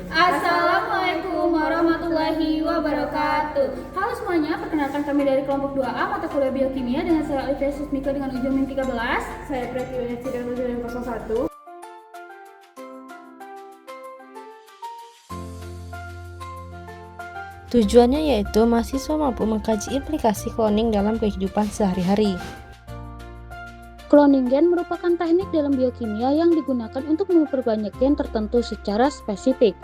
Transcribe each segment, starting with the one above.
Assalamualaikum warahmatullahi wabarakatuh. Halo semuanya, perkenalkan kami dari kelompok 2A mata kuliah biokimia dengan saya Olivia Susmiko dengan ujung min 13. Saya Pratiwi Cidar dari 01. Tujuannya yaitu mahasiswa mampu mengkaji implikasi cloning dalam kehidupan sehari-hari. Cloning gen merupakan teknik dalam biokimia yang digunakan untuk memperbanyak gen tertentu secara spesifik.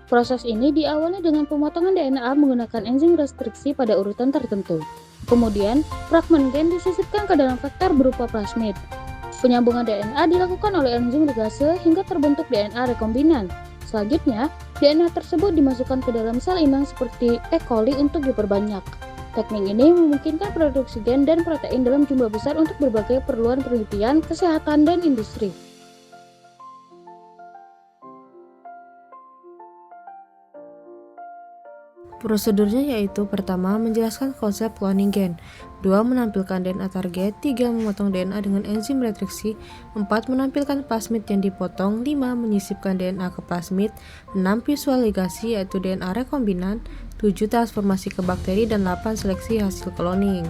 Proses ini diawali dengan pemotongan DNA menggunakan enzim restriksi pada urutan tertentu. Kemudian, fragmen gen disisipkan ke dalam vektor berupa plasmid. Penyambungan DNA dilakukan oleh enzim ligase hingga terbentuk DNA rekombinan. Selanjutnya, DNA tersebut dimasukkan ke dalam sel inang seperti E. coli untuk diperbanyak. Teknik ini memungkinkan produksi gen dan protein dalam jumlah besar untuk berbagai keperluan penelitian, kesehatan, dan industri. Prosedurnya yaitu pertama, menjelaskan konsep cloning gen, 2. Menampilkan DNA target, 3. Memotong DNA dengan enzim restriksi, 4. Menampilkan plasmid yang dipotong, 5. Menyisipkan DNA ke plasmid, 6. Visual ligasi yaitu DNA rekombinan, 7. Transformasi ke bakteri, dan 8. Seleksi hasil cloning.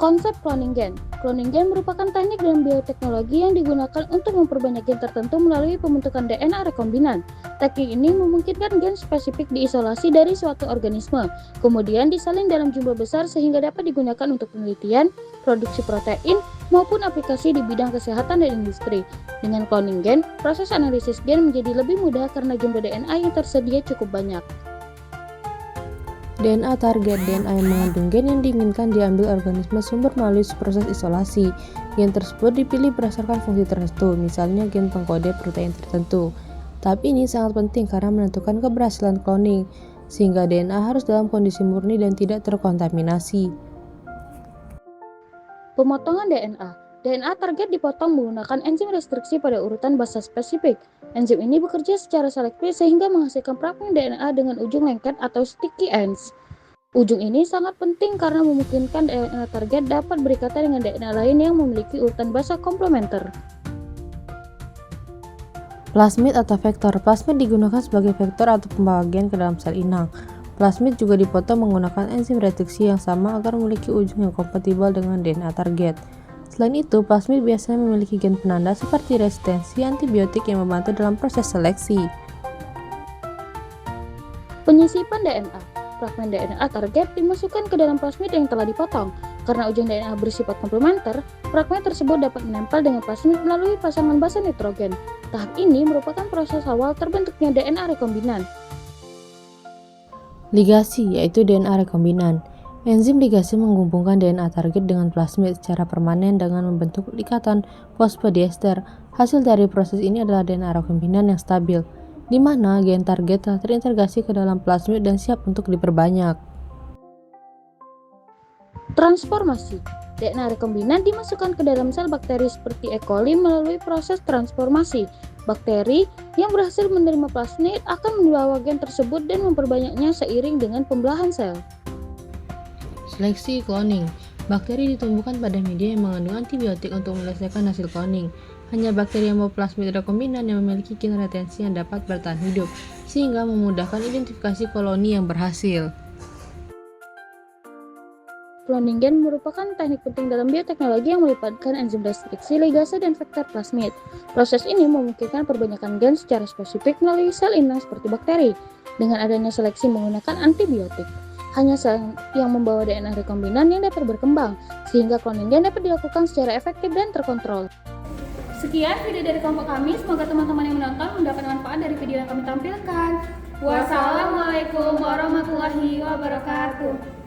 Konsep cloning gen. Cloning gen merupakan teknik dalam bioteknologi yang digunakan untuk memperbanyak gen tertentu melalui pembentukan DNA rekombinan. Teknik ini memungkinkan gen spesifik diisolasi dari suatu organisme, kemudian disalin dalam jumlah besar sehingga dapat digunakan untuk penelitian, produksi protein, maupun aplikasi di bidang kesehatan dan industri. Dengan cloning gen, proses analisis gen menjadi lebih mudah karena jumlah DNA yang tersedia cukup banyak. DNA target, DNA yang mengandung gen yang diinginkan diambil organisme sumber melalui proses isolasi. Gen tersebut dipilih berdasarkan fungsi tertentu, misalnya gen pengkode protein tertentu. Tahap ini sangat penting karena menentukan keberhasilan cloning, sehingga DNA harus dalam kondisi murni dan tidak terkontaminasi. Pemotongan DNA. DNA target dipotong menggunakan enzim restriksi pada urutan basa spesifik. Enzim ini bekerja secara selektif sehingga menghasilkan fragmen DNA dengan ujung lengket atau sticky ends. Ujung ini sangat penting karena memungkinkan DNA target dapat berikatan dengan DNA lain yang memiliki urutan basa komplementer. Plasmid atau vektor. Plasmid digunakan sebagai vektor atau pembawa gen ke dalam sel inang. Plasmid juga dipotong menggunakan enzim restriksi yang sama agar memiliki ujung yang kompatibel dengan DNA target. Selain itu, plasmid biasanya memiliki gen penanda seperti resistensi antibiotik yang membantu dalam proses seleksi. Penyisipan DNA. Fragmen DNA target dimasukkan ke dalam plasmid yang telah dipotong. Karena ujung DNA bersifat komplementer, fragmen tersebut dapat menempel dengan plasmid melalui pasangan basa nitrogen. Tahap ini merupakan proses awal terbentuknya DNA rekombinan. Ligasi, yaitu DNA rekombinan. Enzim ligasi menghubungkan DNA target dengan plasmid secara permanen dengan membentuk ikatan fosfodiester. Hasil dari proses ini adalah DNA rekombinan yang stabil, di mana gen target telah terintegrasi ke dalam plasmid dan siap untuk diperbanyak. Transformasi. DNA rekombinan dimasukkan ke dalam sel bakteri seperti E. coli melalui proses transformasi. Bakteri yang berhasil menerima plasmid akan membawa gen tersebut dan memperbanyaknya seiring dengan pembelahan sel. Seleksi cloning. Bakteri ditumbuhkan pada media yang mengandung antibiotik untuk menyelesaikan hasil cloning. Hanya bakteri yang membawa plasmid rekombinan yang memiliki gen retensi yang dapat bertahan hidup, sehingga memudahkan identifikasi koloni yang berhasil. Cloning gen merupakan teknik penting dalam bioteknologi yang melibatkan enzim restriksi, ligase, dan vektor plasmid. Proses ini memungkinkan perbanyakan gen secara spesifik melalui sel inang seperti bakteri. Dengan adanya seleksi menggunakan antibiotik, hanya sel yang membawa DNA rekombinan yang dapat berkembang, sehingga cloning gen dapat dilakukan secara efektif dan terkontrol. Sekian video dari kelompok kami, semoga teman-teman yang menonton mendapat manfaat dari video yang kami tampilkan. Wassalamualaikum warahmatullahi wabarakatuh.